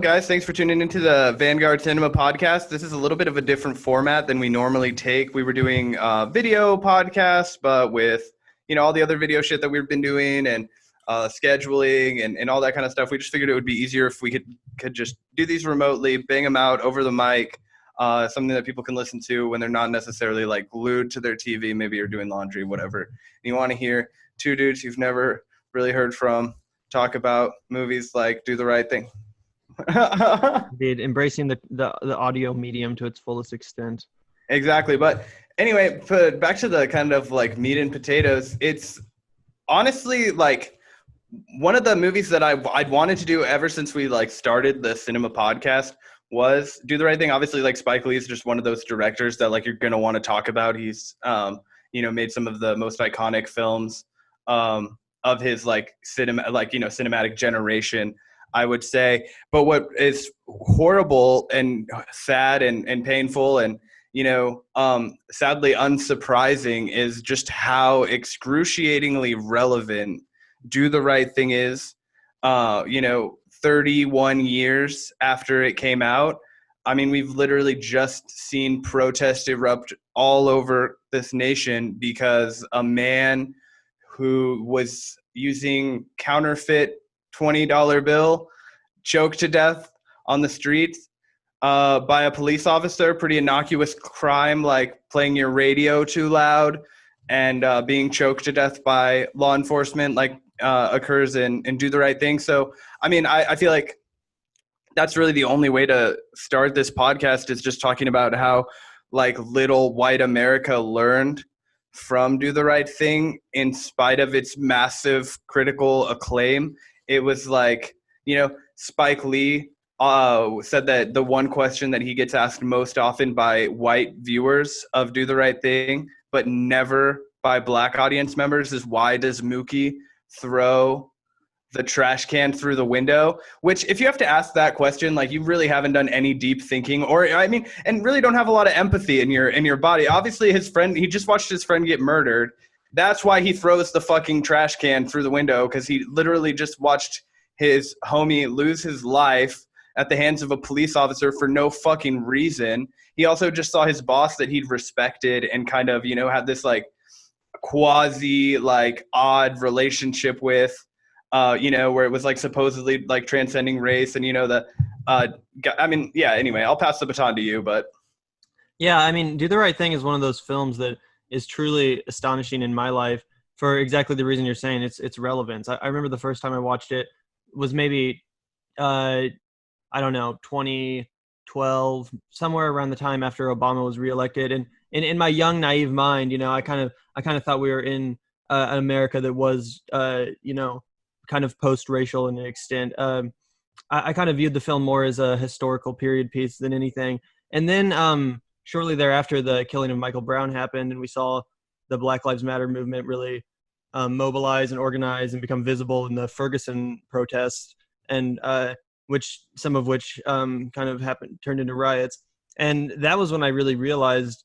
guys. Thanks for tuning into the Vanguard Cinema podcast. This is a little bit of a different format than we normally take. We were doing video podcasts, but with, all the other video shit that we've been doing and scheduling and all that kind of stuff, we just figured it would be easier if we could just do these remotely, bang them out over the mic, something that people can listen to when they're not necessarily like glued to their TV, maybe you're doing laundry, whatever. And you want to hear two dudes you've never really heard from talk about movies like Do the Right Thing. Indeed, embracing the audio medium to its fullest extent. Exactly. But anyway, back to the kind of like meat and potatoes. It's honestly like one of the movies that I'd wanted to do ever since we like started the cinema podcast was Do the Right Thing. Obviously, like Spike Lee is just one of those directors that like you're going to want to talk about. He's, made some of the most iconic films of his like cinematic generation, I would say. But what is horrible and sad and painful and, sadly unsurprising is just how excruciatingly relevant Do the Right Thing is, 31 years after it came out. I mean, we've literally just seen protests erupt all over this nation because a man who was using counterfeit $20 bill choked to death on the streets by a police officer. Pretty innocuous crime, like playing your radio too loud and being choked to death by law enforcement, like occurs in Do the Right Thing. So, I mean, I feel like that's really the only way to start this podcast is just talking about how like little white America learned from Do the Right Thing in spite of its massive critical acclaim. It was like, Spike Lee said that the one question that he gets asked most often by white viewers of Do the Right Thing, but never by black audience members, is why does Mookie throw the trash can through the window? Which, if you have to ask that question, like you really haven't done any deep thinking, and really don't have a lot of empathy in your body. Obviously, he just watched his friend get murdered. That's why he throws the fucking trash can through the window, because he literally just watched his homie lose his life at the hands of a police officer for no fucking reason. He also just saw his boss that he'd respected and kind of, had this like quasi like odd relationship with, where it was like supposedly like transcending race and, anyway, I'll pass the baton to you, but. Yeah, I mean, Do the Right Thing is one of those films that is truly astonishing in my life for exactly the reason you're saying. It's relevance. I remember the first time I watched it was maybe, 2012, somewhere around the time after Obama was reelected. And in my young, naive mind, I kind of thought we were in an America that was, kind of post-racial in an extent. I kind of viewed the film more as a historical period piece than anything. And then shortly thereafter, the killing of Michael Brown happened, and we saw the Black Lives Matter movement really mobilize and organize and become visible in the Ferguson protests, and some of which kind of turned into riots. And that was when I really realized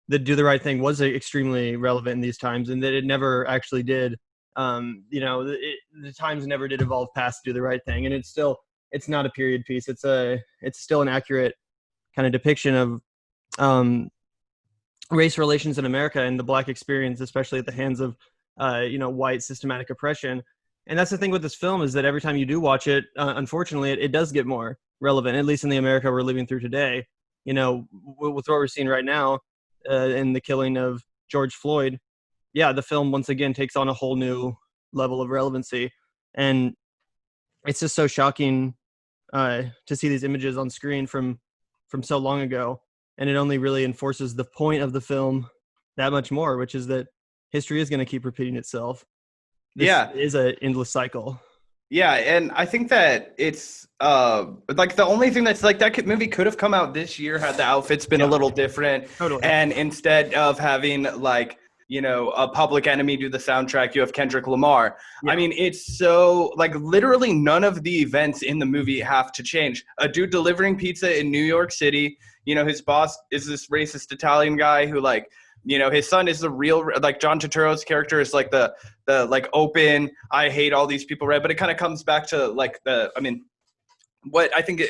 that Do the Right Thing was extremely relevant in these times, and that it never actually did. The times never did evolve past Do the Right Thing, and it's not a period piece. It's still an accurate kind of depiction of race relations in America and the Black experience, especially at the hands of white systematic oppression. And that's the thing with this film, is that every time you do watch it, unfortunately, it does get more relevant, at least in the America we're living through today. With what we're seeing right now in the killing of George Floyd. Yeah, the film once again takes on a whole new level of relevancy. And it's just so shocking to see these images on screen from so long ago. And it only really enforces the point of the film that much more, which is that history is going to keep repeating itself. This is an endless cycle. Yeah, and I think that it's like the only thing that's like that movie could have come out this year had the outfits been a little different. Totally. And instead of having like, a Public Enemy do the soundtrack, you have Kendrick Lamar. Yeah. I mean, it's so like literally none of the events in the movie have to change. A dude delivering pizza in New York City, his boss is this racist Italian guy who like, his son is the real, like John Turturro's character is like the like open, I hate all these people, right? But it kind of comes back to like what I think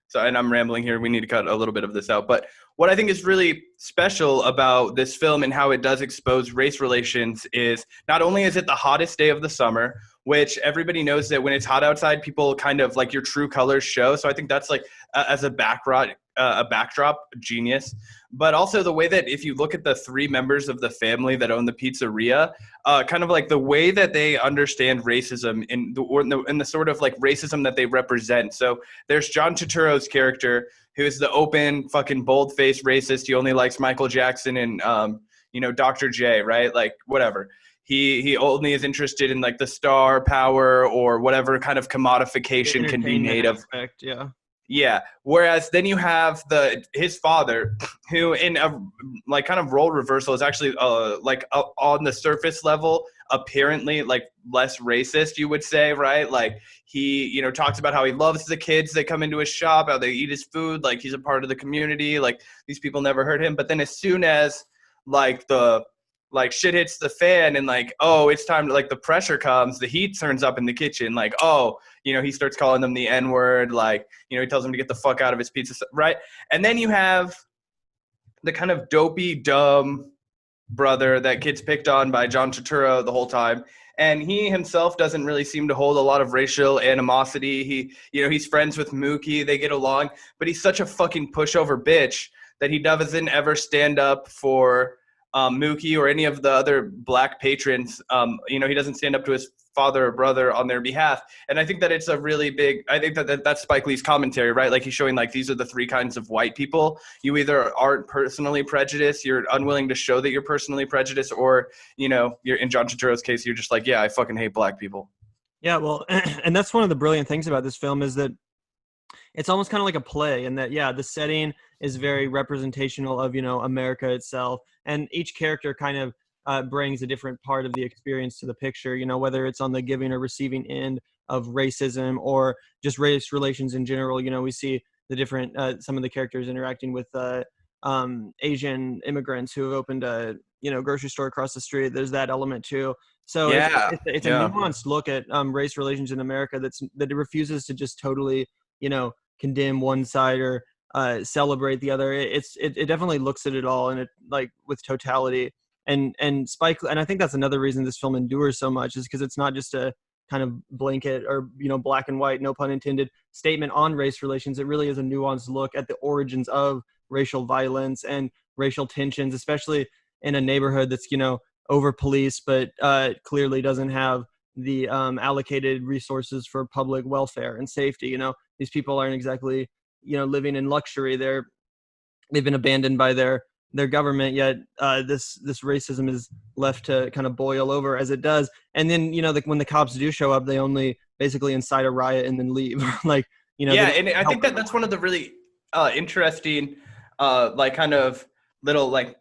so, and I'm rambling here. We need to cut a little bit of this out. But what I think is really special about this film and how it does expose race relations is not only is it the hottest day of the summer, which everybody knows that when it's hot outside, people kind of like your true colors show. So I think that's like as a backdrop, genius. But also the way that if you look at the three members of the family that own the pizzeria, kind of like the way that they understand racism in the sort of like racism that they represent. So there's John Turturro's character, who is the open fucking bold-faced racist. He only likes Michael Jackson and Dr. J, right? Like whatever. He only is interested in like the star power or whatever kind of commodification can be made of. Yeah. Yeah. Whereas then you have his father, who in a like kind of role reversal is actually on the surface level apparently like less racist, you would say, right? Like he talks about how he loves the kids that come into his shop, how they eat his food, like he's a part of the community, like these people never hurt him. But then as soon as shit hits the fan and like, oh, it's time to like the pressure comes, the heat turns up in the kitchen, like, oh, he starts calling them the N-word, like, he tells them to get the fuck out of his pizza, right? And then you have the kind of dopey, dumb brother that gets picked on by John Turturro the whole time. And he himself doesn't really seem to hold a lot of racial animosity. He's friends with Mookie. They get along, but he's such a fucking pushover bitch that he doesn't ever stand up for Mookie or any of the other black patrons. He doesn't stand up to his father or brother on their behalf. And I think that it's a really big, I think that's Spike Lee's commentary, right? Like he's showing like, these are the three kinds of white people. You either aren't personally prejudiced, you're unwilling to show that you're personally prejudiced, or, you're in John Turturro's case, you're just like, yeah, I fucking hate black people. Yeah, well, and that's one of the brilliant things about this film is that it's almost kind of like a play, and that, yeah, the setting is very representational of, America itself. And each character kind of brings a different part of the experience to the picture, whether it's on the giving or receiving end of racism or just race relations in general. We see the different, some of the characters interacting with Asian immigrants who have opened a, grocery store across the street. There's that element too. So yeah, it's a nuanced look at race relations in America that it refuses to just totally, condemn one side or celebrate the other. It definitely looks at it all, and it like with totality. And Spike, and I think that's another reason this film endures so much, is because it's not just a kind of blanket or black and white, no pun intended, statement on race relations. It really is a nuanced look at the origins of racial violence and racial tensions, especially in a neighborhood that's over policed, but clearly doesn't have the allocated resources for public welfare and safety. These people aren't exactly living in luxury. They've been abandoned by their government, yet this racism is left to kind of boil over as it does. And then when the cops do show up, they only basically incite a riot and then leave. Like yeah, and I think that's one of the really interesting like kind of little like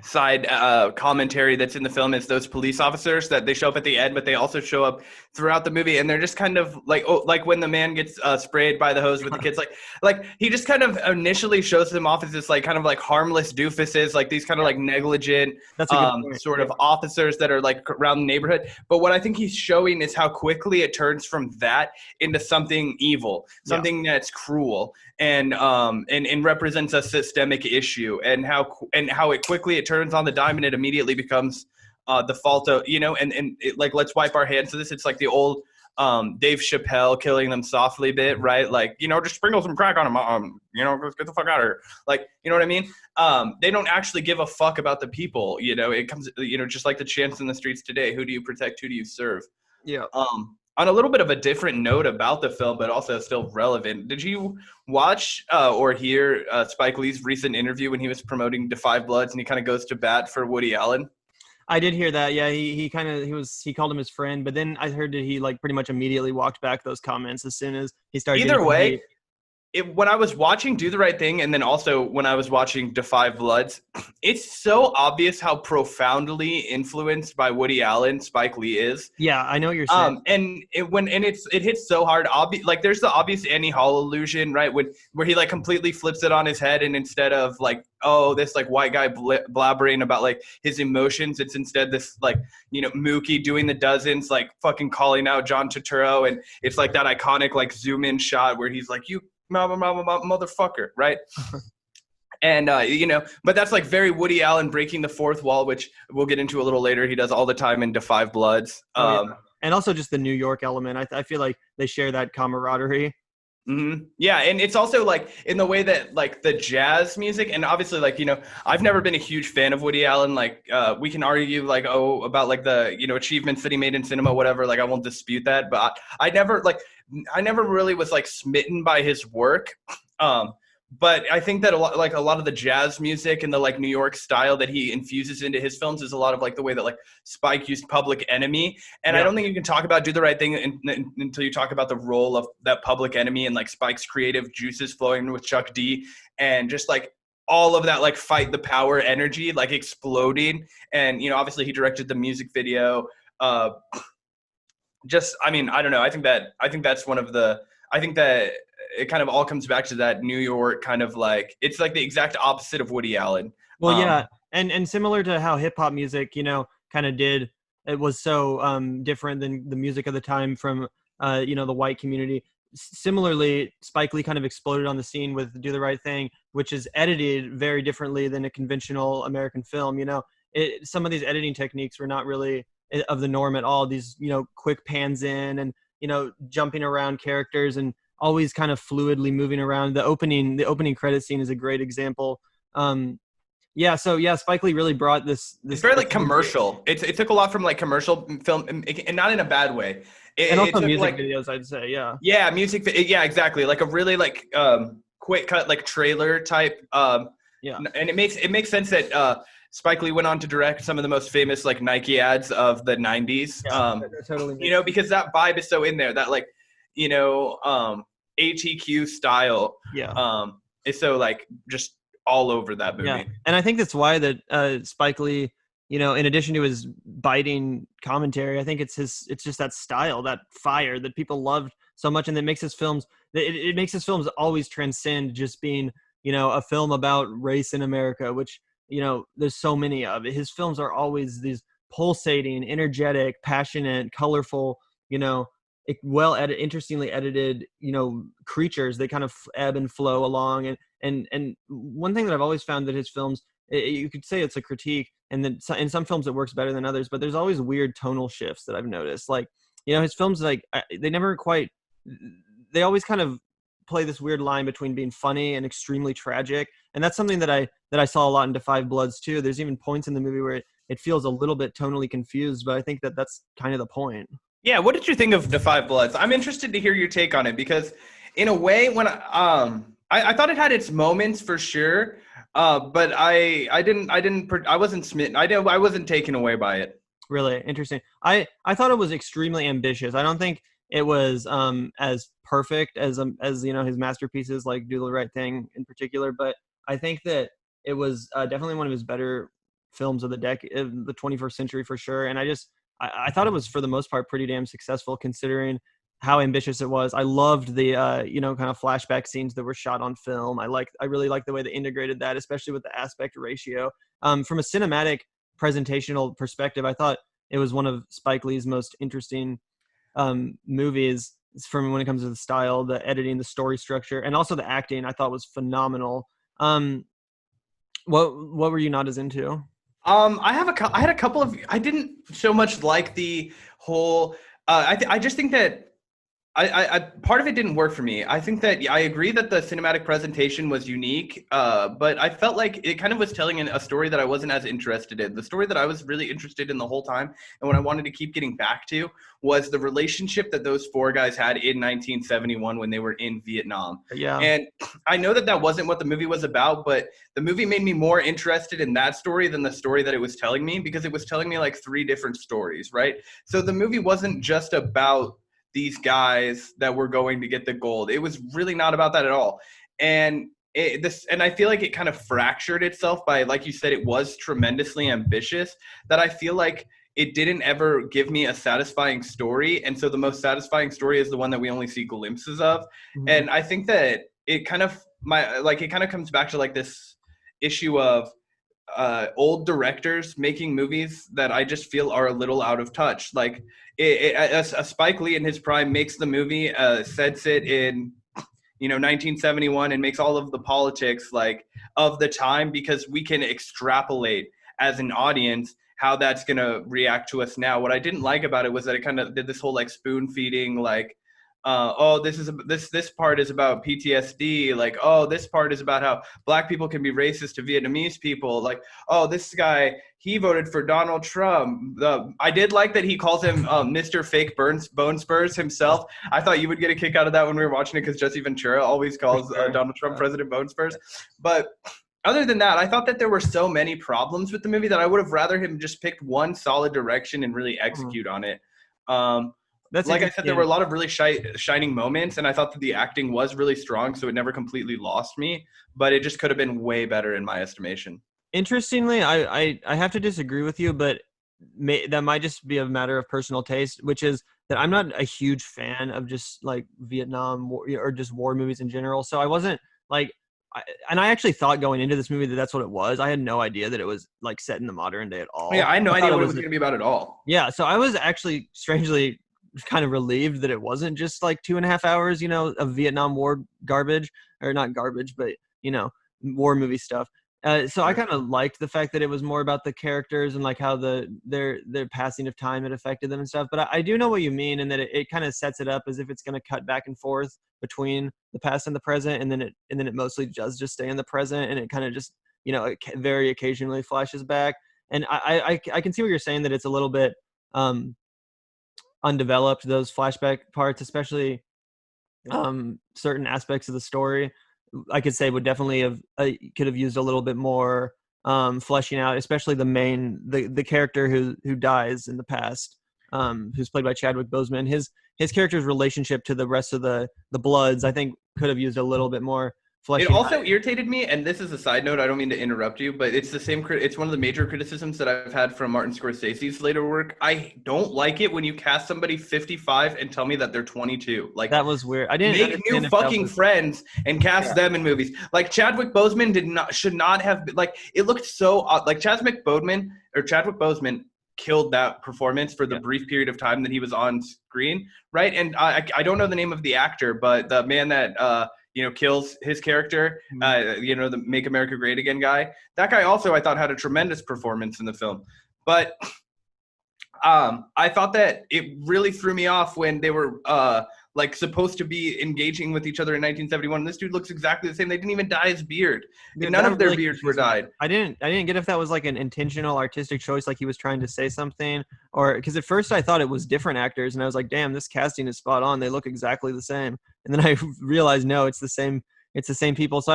side commentary that's in the film is those police officers that they show up at the end, but they also show up throughout the movie, and they're just kind of like, oh, like when the man gets sprayed by the hose with the kids, like he just kind of initially shows them off as this like kind of like harmless doofuses, like these kind of like negligent sort of officers that are like around the neighborhood. But what I think he's showing is how quickly it turns from that into something evil, something that's cruel, and represents a systemic issue, and how it quickly it turns on the dime, and it immediately becomes the fault of and it, like, let's wipe our hands of this. It's like the old Dave Chappelle Killing Them Softly bit, right? Like, just sprinkle some crack on them, let's get the fuck out of here. Like, you know what I mean? They don't actually give a fuck about the people. It comes, just like the chants in the streets today. Who do you protect? Who do you serve? Yeah. On a little bit of a different note about the film, but also still relevant, did you watch or hear Spike Lee's recent interview when he was promoting Defy Bloods, and he kind of goes to bat for Woody Allen? I did hear that. Yeah, he called him his friend, but then I heard that he like pretty much immediately walked back those comments as soon as he started. Either way, when I was watching Do the Right Thing, and then also when I was watching Defy Bloods, it's so obvious how profoundly influenced by Woody Allen Spike Lee is. Yeah, I know what you're saying. And it hits so hard. Like there's the obvious Annie Hall illusion, right? Where he like completely flips it on his head, and instead of like, oh, this like white guy blabbering about like his emotions, it's instead this like, you know, Mookie doing the dozens, like fucking calling out John Turturro, and it's like that iconic like zoom in shot where he's like, you motherfucker, right? And, you know, but that's like very Woody Allen breaking the fourth wall, which we'll get into a little later. He does all the time in Defy Bloods. Yeah. And also just the New York element. I feel like they share that camaraderie. Mm-hmm. Yeah, and it's also like in the way that like the jazz music, and obviously like, you know, I've never been a huge fan of Woody Allen. Like we can argue like, oh, about like the, you know, achievements that he made in cinema, whatever. Like I won't dispute that, but I never really was like smitten by his work. But I think that a lot of the jazz music and the like New York style that he infuses into his films is a lot of like the way that like Spike used Public Enemy. And I don't think you can talk about Do the Right Thing until you talk about the role of that Public Enemy and like Spike's creative juices flowing with Chuck D, and just like all of that like fight the power energy like exploding. And, you know, obviously he directed the music video. Just, I mean, I don't know. I think that's one of the, I think that it kind of all comes back to that New York kind of like, it's like the exact opposite of Woody Allen. Well, yeah. And similar to how hip hop music, you know, kind of did, it was so different than the music of the time from, you know, the white community. Similarly, Spike Lee kind of exploded on the scene with Do the Right Thing, which is edited very differently than a conventional American film. You know, some of these editing techniques were not really of the norm at all. These, you know, quick pans in and, you know, jumping around characters and always kind of fluidly moving around. The opening credit scene is a great example. Yeah, so yeah, Spike Lee really brought this. It's very like commercial. It took a lot from like commercial film, and not in a bad way. And also music videos, I'd say, yeah. Yeah, music. Yeah, exactly. Like a really like quick cut like trailer type. Yeah, and it makes sense that Spike Lee went on to direct some of the most famous like Nike ads of the '90s. Yeah, totally. You know, because that vibe is so in there. That like, you know, ATQ style. Yeah. Is so like just all over that movie. Yeah, and I think that's why that Spike Lee, you know, in addition to his biting commentary, I think it's just that style, that fire that people loved so much, and that makes his films. It makes his films always transcend just being, you know, a film about race in America, which, you know, there's so many of. His films are always these pulsating, energetic, passionate, colorful, you know, interestingly edited, you know, creatures. They kind of ebb and flow along. And one thing that I've always found that his films, you could say it's a critique, and then in some films it works better than others, but there's always weird tonal shifts that I've noticed. Like, you know, his films, like they always kind of play this weird line between being funny and extremely tragic. And that's something that I saw a lot in Defy Bloods too. There's even points in the movie where it feels a little bit tonally confused, but I think that that's kind of the point. Yeah, what did you think of Defy Bloods? I'm interested to hear your take on it, because in a way, when I thought it had its moments for sure, but I wasn't smitten. I wasn't taken away by it. Really interesting. I thought it was extremely ambitious. I don't think it was as perfect as you know, his masterpieces like Do the Right Thing in particular, but I think that it was definitely one of his better films of the the 21st century for sure. And I thought it was, for the most part, pretty damn successful considering how ambitious it was. I loved the, you know, kind of flashback scenes that were shot on film. I really liked the way they integrated that, especially with the aspect ratio. From a cinematic presentational perspective, I thought it was one of Spike Lee's most interesting movies from when it comes to the style, the editing, the story structure, and also the acting. I thought was phenomenal. What were you not as into? I had a couple of. I didn't so much like the whole. I just think that I part of it didn't work for me. I think that I agree that the cinematic presentation was unique, but I felt like it kind of was telling a story that I wasn't as interested in. The story that I was really interested in the whole time, and what I wanted to keep getting back to, was the relationship that those four guys had in 1971 when they were in Vietnam. Yeah. And I know that wasn't what the movie was about, but the movie made me more interested in that story than the story that it was telling me, because it was telling me like three different stories, right? So the movie wasn't just about these guys that were going to get the gold. It was really not about that at all. And I feel like it kind of fractured itself by, like you said, it was tremendously ambitious, that I feel like it didn't ever give me a satisfying story. And so the most satisfying story is the one that we only see glimpses of. Mhm. And I think that it kind of comes back to like this issue of old directors making movies that I just feel are a little out of touch. Like a Spike Lee in his prime makes the movie, sets it in 1971, and makes all of the politics like of the time, because we can extrapolate as an audience how that's going to react to us now. What I didn't like about it was that it kind of did this whole like spoon feeding, like, this part is about PTSD. Like, oh, this part is about how black people can be racist to Vietnamese people. Like, oh, this guy, he voted for Donald Trump. I did like that he calls him Mr. Fake Bone Spurs himself. I thought you would get a kick out of that when we were watching it, because Jesse Ventura always calls Donald Trump President Bone Spurs. But other than that, I thought that there were so many problems with the movie that I would have rather him just picked one solid direction and really execute on it. Like I said, there were a lot of really shining moments, and I thought that the acting was really strong, so it never completely lost me, but it just could have been way better in my estimation. Interestingly, I have to disagree with you, but that might just be a matter of personal taste, which is that I'm not a huge fan of just like Vietnam war, or just war movies in general. So I wasn't like, and I actually thought going into this movie that that's what it was. I had no idea that it was like set in the modern day at all. Yeah, I had no idea what it was going to be about at all. Yeah, so I was actually strangely kind of relieved that it wasn't just like 2.5 hours, of Vietnam War garbage, or not garbage, but war movie stuff. So I kind of liked the fact that it was more about the characters and like how their passing of time had affected them and stuff. But I do know what you mean, and that it kind of sets it up as if it's going to cut back and forth between the past and the present, and then it mostly does just stay in the present, and it kind of just it very occasionally flashes back. And I can see what you're saying, that it's a little bit undeveloped, those flashback parts, especially certain aspects of the story. I could say would definitely have could have used a little bit more fleshing out, especially the character who dies in the past, who's played by Chadwick Boseman. His character's relationship to the rest of the Bloods, I think, could have used a little bit more fleshing. It also irritated me, and this is a side note, I don't mean to interrupt you, but it's the same. It's one of the major criticisms that I've had from Martin Scorsese's later work. I don't like it when you cast somebody 55 and tell me that they're 22. Like, that was weird. I didn't make new fucking friends and cast them in movies. Like, Chadwick Boseman should not have been, like, it looked so like Chadwick Boseman killed that performance for the brief period of time that he was on screen, right? And I don't know the name of the actor, but the man that kills his character, the Make America Great Again guy. That guy also, I thought, had a tremendous performance in the film. But I thought that it really threw me off when they were supposed to be engaging with each other in 1971. This dude looks exactly the same. They didn't even dye his beard. None of their beards were dyed. I didn't get if that was like an intentional artistic choice, like he was trying to say something, or because at first I thought it was different actors, and I was like, damn, this casting is spot on. They look exactly the same. And then I realized, no, it's the same. It's the same people. So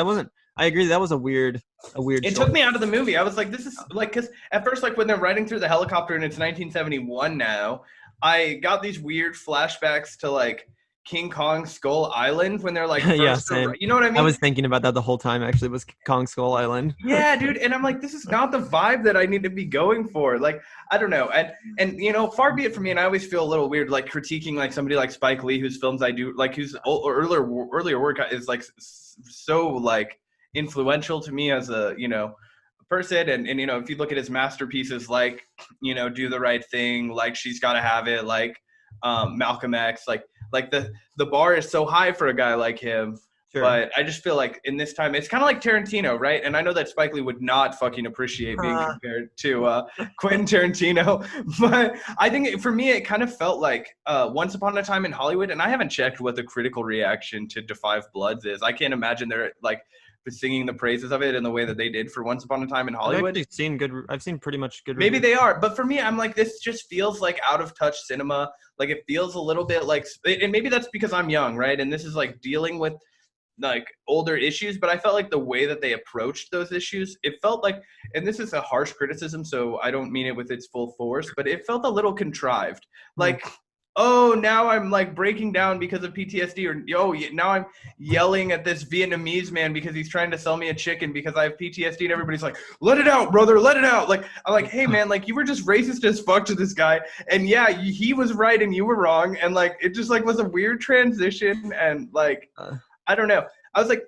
I agree. That was a weird. It took me out of the movie. I was like, this is like, because at first, like when they're riding through the helicopter and it's 1971 now, I got these weird flashbacks to like King Kong Skull Island when they're like, same. You know what I mean? I was thinking about that the whole time. Actually, was Kong Skull Island. Yeah, dude. And I'm like, this is not the vibe that I need to be going for. Like, I don't know. And far be it from me. And I always feel a little weird, like critiquing like somebody like Spike Lee, whose films I do, like whose earlier work is like so like influential to me as a person. And if you look at his masterpieces, like Do the Right Thing, like She's Gotta Have It, like Malcolm X, like the bar is so high for a guy like him. Sure. But I just feel like in this time, it's kind of like Tarantino, right? And I know that Spike Lee would not fucking appreciate being compared to Quentin Tarantino. But I think for me, it kind of felt like Once Upon a Time in Hollywood. And I haven't checked what the critical reaction to Defy Bloods is. I can't imagine they're like singing the praises of it in the way that they did for Once Upon a Time in Hollywood. I've seen pretty much good Maybe reviews. They are, but for me, I'm like, this just feels like out of touch cinema. Like it feels a little bit like, and maybe that's because I'm young, right? And this is like dealing with like older issues, but I felt like the way that they approached those issues, it felt like, and this is a harsh criticism, so I don't mean it with its full force, but it felt a little contrived. Like oh, now I'm like breaking down because of PTSD, or oh, now I'm yelling at this Vietnamese man because he's trying to sell me a chicken because I have PTSD, and everybody's like, let it out, brother, let it out. Like, I'm like, hey man, like you were just racist as fuck to this guy, and yeah, he was right and you were wrong, and like it just like was a weird transition, and like I don't know, I was like,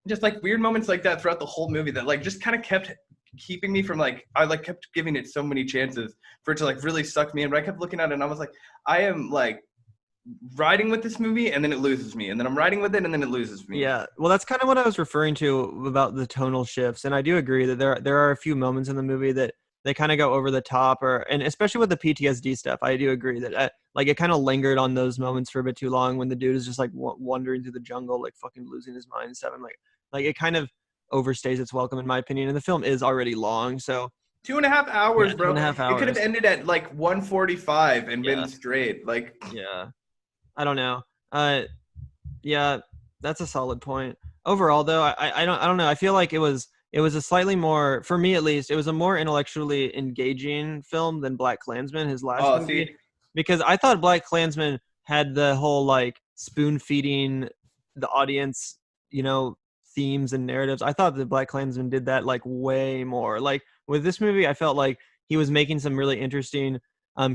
just like weird moments like that throughout the whole movie that like just kind of kept keeping me from like, I like kept giving it so many chances for it to like really suck me in. But I kept looking at it and I was like, I am like riding with this movie and then it loses me, and then I'm riding with it and then it loses me. Yeah, well, that's kind of what I was referring to about the tonal shifts, and I do agree that there are a few moments in the movie that they kind of go over the top, or and especially with the PTSD stuff, I do agree that like it kind of lingered on those moments for a bit too long when the dude is just like wandering through the jungle, like fucking losing his mind and stuff, and like it kind of overstays its welcome in my opinion, and the film is already long, so 2.5 hours, yeah, bro. 2.5 It could have hours. ended at like 1:45 and Yeah, been straight. Like, yeah. I don't know. Yeah, that's a solid point. Overall, though, I don't know. I feel like it was a slightly more, for me at least, it was a more intellectually engaging film than Black Klansman, his last oh, movie, see, because I thought Black Klansman had the whole like spoon feeding the audience, themes and narratives. I thought that Black Klansman did that like way more. Like with this movie, I felt like he was making some really interesting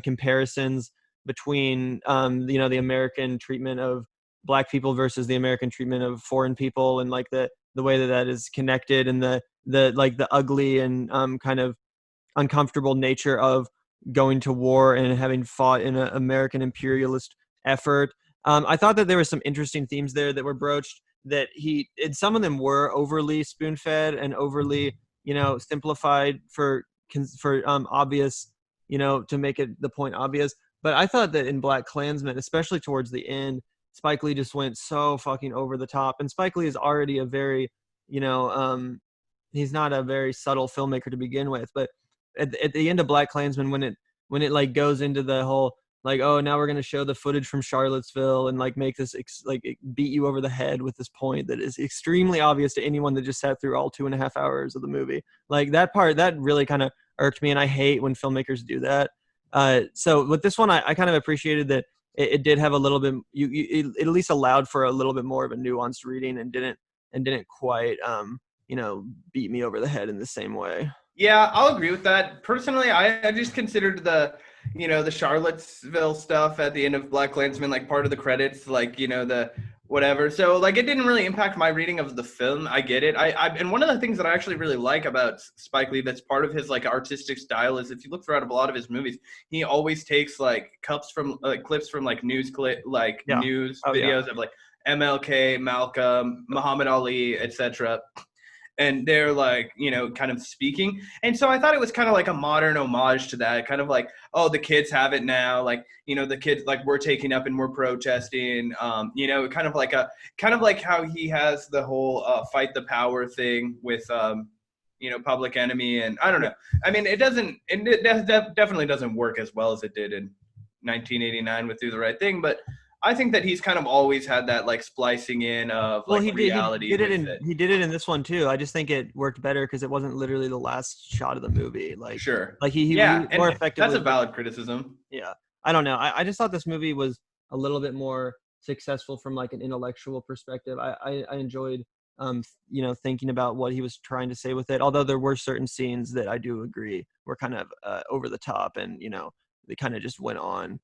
comparisons between the American treatment of Black people versus the American treatment of foreign people, and like the way that is connected, and the like the ugly and kind of uncomfortable nature of going to war and having fought in an American imperialist effort. I thought that there were some interesting themes there that were broached, that and some of them were overly spoon-fed and overly, simplified for obvious, to make it the point obvious. But I thought that in Black Klansman, especially towards the end, Spike Lee just went so fucking over the top. And Spike Lee is already a very, he's not a very subtle filmmaker to begin with. But at the end of Black Klansman, when it like goes into the whole like, oh, now we're going to show the footage from Charlottesville and like make this beat you over the head with this point that is extremely obvious to anyone that just sat through all 2.5 hours of the movie. Like that part, that really kind of irked me, and I hate when filmmakers do that. So with this one, I kind of appreciated that it did have a little bit. It at least allowed for a little bit more of a nuanced reading, and didn't quite beat me over the head in the same way. yeah, I'll agree with that. Personally, I just considered the Charlottesville stuff at the end of Black Klansman like part of the credits, like, the whatever. So like it didn't really impact my reading of the film. I get it. And one of the things that I actually really like about Spike Lee that's part of his like artistic style is if you look throughout a lot of his movies, he always takes like clips from like news Yeah. news Oh, yeah. videos of like MLK, Malcolm, Muhammad Ali, etc., and they're like, kind of speaking. And so I thought it was kind of like a modern homage to that, kind of like, oh, the kids have it now, like, the kids, like, we're taking up and we're protesting, kind of like how he has the whole fight the power thing with Public Enemy. And I don't know, I mean, it definitely doesn't work as well as it did in 1989 with Do the Right Thing, but I think that he's kind of always had that like splicing in of like reality. He did it in this one too. I just think it worked better because it wasn't literally the last shot of the movie. Like, sure. like he Yeah, more and effectively. that's a valid criticism. Yeah, I don't know. I just thought this movie was a little bit more successful from like an intellectual perspective. I enjoyed thinking about what he was trying to say with it. Although there were certain scenes that I do agree were kind of over the top, and they kind of just went on.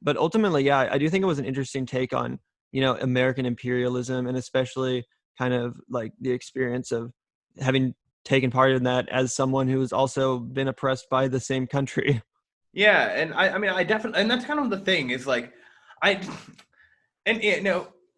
But ultimately, yeah, I do think it was an interesting take on, American imperialism, and especially kind of like the experience of having taken part in that as someone who has also been oppressed by the same country. Yeah, and I mean, I definitely, and that's kind of the thing is like, I, and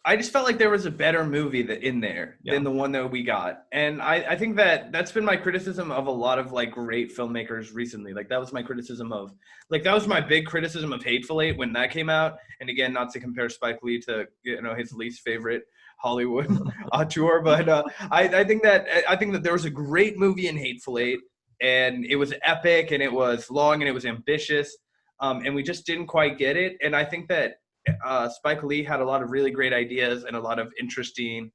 I just felt like there was a better movie in there than the one that we got. And I think that that's been my criticism of a lot of like great filmmakers recently. Like that was my criticism of, like, that was my big criticism of Hateful Eight when that came out. And again, not to compare Spike Lee to, his least favorite Hollywood auteur, but I think that there was a great movie in Hateful Eight, and it was epic, and it was long, and it was ambitious, and we just didn't quite get it. And I think that Spike Lee had a lot of really great ideas and a lot of interesting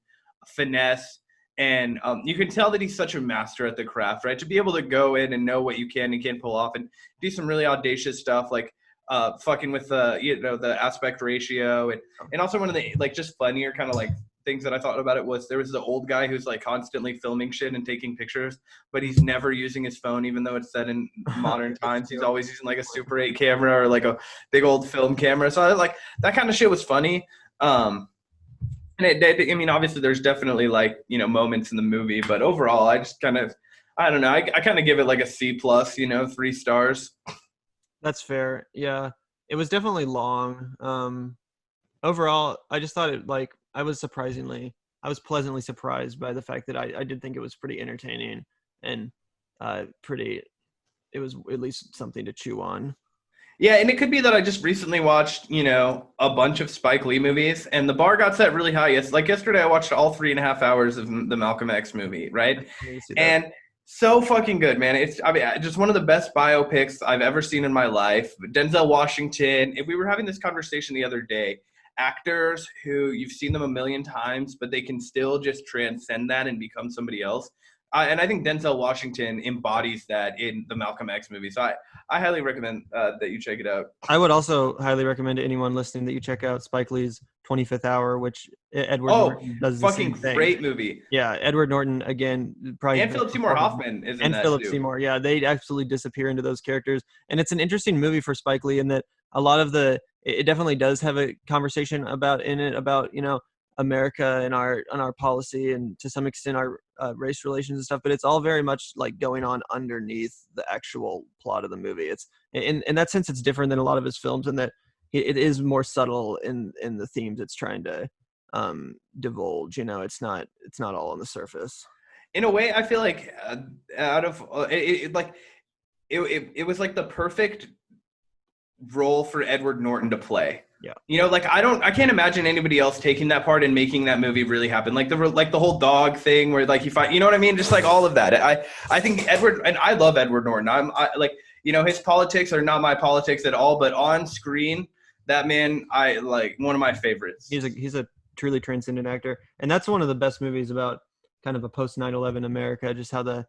finesse, and you can tell that he's such a master at the craft, right? To be able to go in and know what you can and can't pull off and do some really audacious stuff, like fucking with the the aspect ratio, and also one of the like just funnier kind of like things that I thought about it was there was the old guy who's like constantly filming shit and taking pictures, but he's never using his phone, even though it's set in modern times. He's always using like a Super 8 camera or like a big old film camera. So I like that kind of shit was funny. And I mean, obviously there's definitely like, moments in the movie, but overall I just kind of, I don't know. I kind of give it like a C plus, 3 stars. That's fair. Yeah. It was definitely long. Overall, I just thought it like I was pleasantly surprised by the fact that I did think it was pretty entertaining and it was at least something to chew on. Yeah, and it could be that I just recently watched, a bunch of Spike Lee movies, and the bar got set really high. Like yesterday, I watched all 3.5 hours of the Malcolm X movie, right? And so fucking good, man. It's just one of the best biopics I've ever seen in my life. Denzel Washington. If we were having this conversation the other day, actors who you've seen them a million times, but they can still just transcend that and become somebody else. And I think Denzel Washington embodies that in the Malcolm X movie. So I highly recommend that you check it out. I would also highly recommend to anyone listening that you check out Spike Lee's 25th Hour, which Edward Norton does the same thing. Fucking great movie. Yeah, Edward Norton, again, probably. And Philip Seymour Hoffman is in that, and Philip Seymour, yeah. They absolutely disappear into those characters. And it's an interesting movie for Spike Lee in that a lot of it definitely does have a conversation about America and our policy and to some extent our race relations and stuff, but it's all very much like going on underneath the actual plot of the movie. It's in that sense it's different than a lot of his films in that it is more subtle in the themes it's trying to divulge. It's not all on the surface. In a way, I feel like out of it was like the perfect role for Edward Norton to play. Yeah. I can't imagine anybody else taking that part and making that movie really happen. Like the whole dog thing where like he fight, you know what I mean? Just like all of that. I think and I love Edward Norton. His politics are not my politics at all, but on screen, that man, I like one of my favorites. He's a truly transcendent actor. And that's one of the best movies about kind of a post 9/11 America, just how the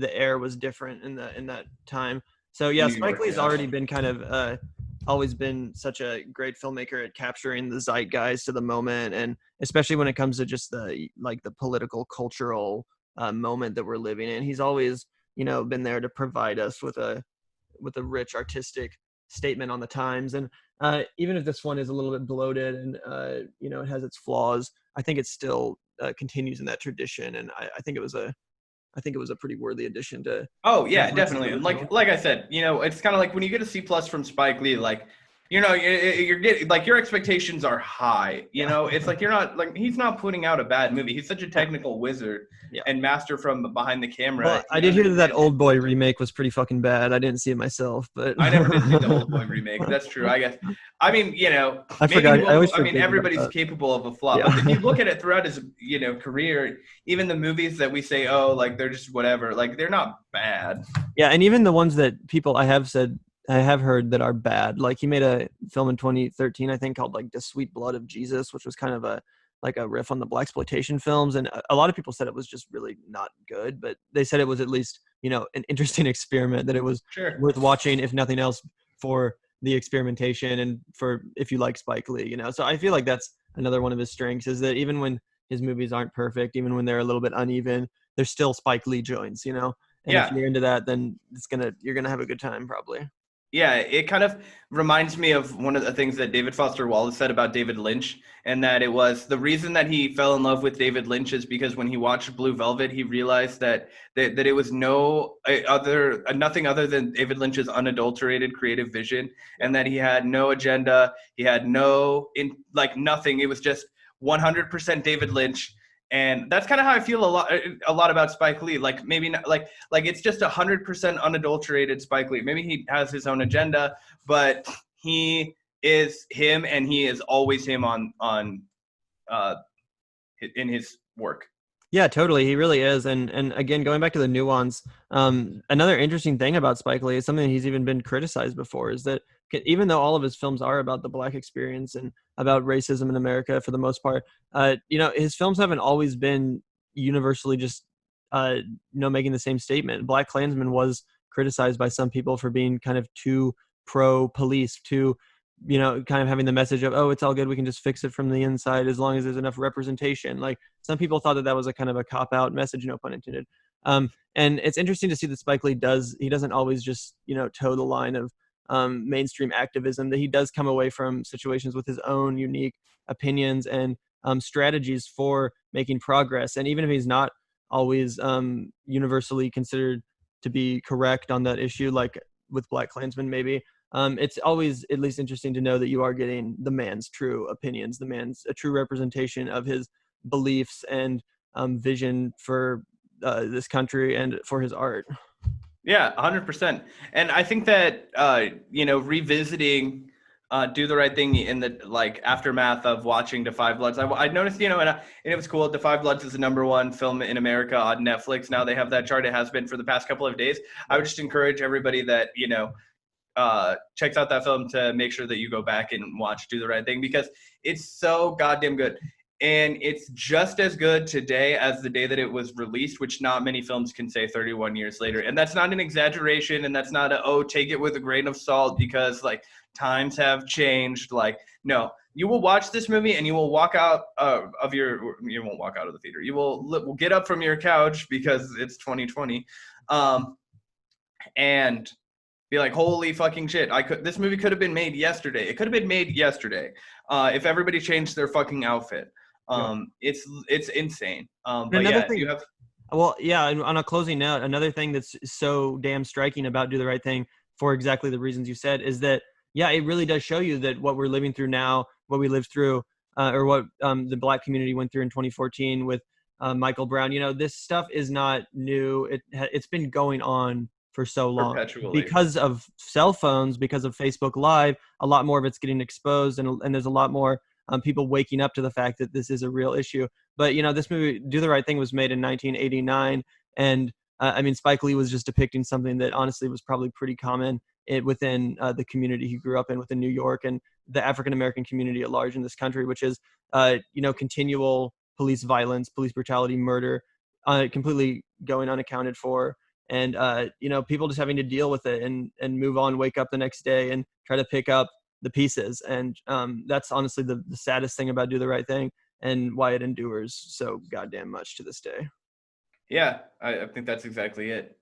air was different in that time. So yeah, Spike Lee's already been kind of always been such a great filmmaker at capturing the zeitgeist of the moment, and especially when it comes to just the political cultural moment that we're living in. He's always been there to provide us with a rich artistic statement on the times. And even if this one is a little bit bloated and it has its flaws, I think it still continues in that tradition, and I think it was a pretty worthy addition to. Oh yeah, definitely. Like I said, it's kind of like when you get a C+ from Spike Lee, like, you're getting like your expectations are high. It's like you're not like he's not putting out a bad movie. He's such a technical wizard and master from behind the camera. Well, I did hear that Old Boy remake was pretty fucking bad. I didn't see it myself, but I never did see the Old Boy remake. That's true, I guess. I mean, everybody's capable of a flop. Yeah. But if you look at it throughout his, career, even the movies that we say, oh, like they're just whatever, like they're not bad. Yeah, and even the ones that I have heard that are bad. Like he made a film in 2013, I think, called like The Sweet Blood of Jesus, which was kind of a riff on the blaxploitation films. And a lot of people said it was just really not good, but they said it was at least, an interesting experiment, that it was worth watching, if nothing else, for the experimentation and for if you like Spike Lee, So I feel like that's another one of his strengths, is that even when his movies aren't perfect, even when they're a little bit uneven, they're still Spike Lee joints, And if you're into that, then you're gonna have a good time probably. Yeah, it kind of reminds me of one of the things that David Foster Wallace said about David Lynch, and that it was the reason that he fell in love with David Lynch is because when he watched Blue Velvet, he realized that it was nothing other than David Lynch's unadulterated creative vision, and that he had no agenda, he had nothing. It was just 100% David Lynch. And that's kind of how I feel a lot about Spike Lee. Like maybe not, like it's just 100% unadulterated Spike Lee. Maybe he has his own agenda, but he is him, and he is always him in his work. Yeah, totally. He really is. And again, going back to the nuance, another interesting thing about Spike Lee is something he's even been criticized before, is that even though all of his films are about the Black experience and about racism in America for the most part, his films haven't always been universally just, making the same statement. Black Klansman was criticized by some people for being kind of too pro-police to, you know, kind of having the message of, oh, it's all good, we can just fix it from the inside as long as there's enough representation. Like, some people thought that was a kind of a cop-out message, no pun intended. And it's interesting to see that Spike Lee doesn't always just, you know, toe the line of mainstream activism, that he does come away from situations with his own unique opinions and strategies for making progress. And even if he's not always universally considered to be correct on that issue, like with Black Klansman maybe, it's always at least interesting to know that you are getting the man's true opinions, a true representation of his beliefs and vision for this country and for his art. Yeah, 100%. And I think that, you know, revisiting Do the Right Thing in the like aftermath of watching Defy Bloods, I noticed, you know, and it was cool. Defy Bloods is the #1 film in America on Netflix. Now they have that chart. It has been for the past couple of days. I would just encourage everybody that, you know, checks out that film to make sure that you go back and watch Do the Right Thing, because it's so goddamn good. And it's just as good today as the day that it was released, which not many films can say 31 years later. And that's not an exaggeration, and that's not take it with a grain of salt, because like times have changed. Like, no, you will watch this movie and you will walk out you won't walk out of the theater. You will get up from your couch, because it's 2020. And be like, holy fucking shit, this movie could have been made yesterday. It could have been made yesterday if everybody changed their fucking outfit. It's insane. But yeah, thing, you have. Well, yeah, and on a closing note, another thing that's so damn striking about Do the Right Thing, for exactly the reasons you said, is that, yeah, it really does show you that what we're living through now, what we lived through, or what the Black community went through in 2014 with Michael Brown, you know, this stuff is not new. It's been going on for so long. Perpetually. Because of cell phones, because of Facebook Live, a lot more of it's getting exposed, and there's a lot more people waking up to the fact that this is a real issue. But, you know, this movie, Do the Right Thing, was made in 1989. And I mean, Spike Lee was just depicting something that honestly was probably pretty common within the community he grew up in, within New York, and the African-American community at large in this country, which is, you know, continual police violence, police brutality, murder, completely going unaccounted for. And, you know, people just having to deal with it and move on, wake up the next day and try to pick up the pieces. And that's honestly the saddest thing about Do the Right Thing, and why it endures so goddamn much to this day. Yeah, I think that's exactly it.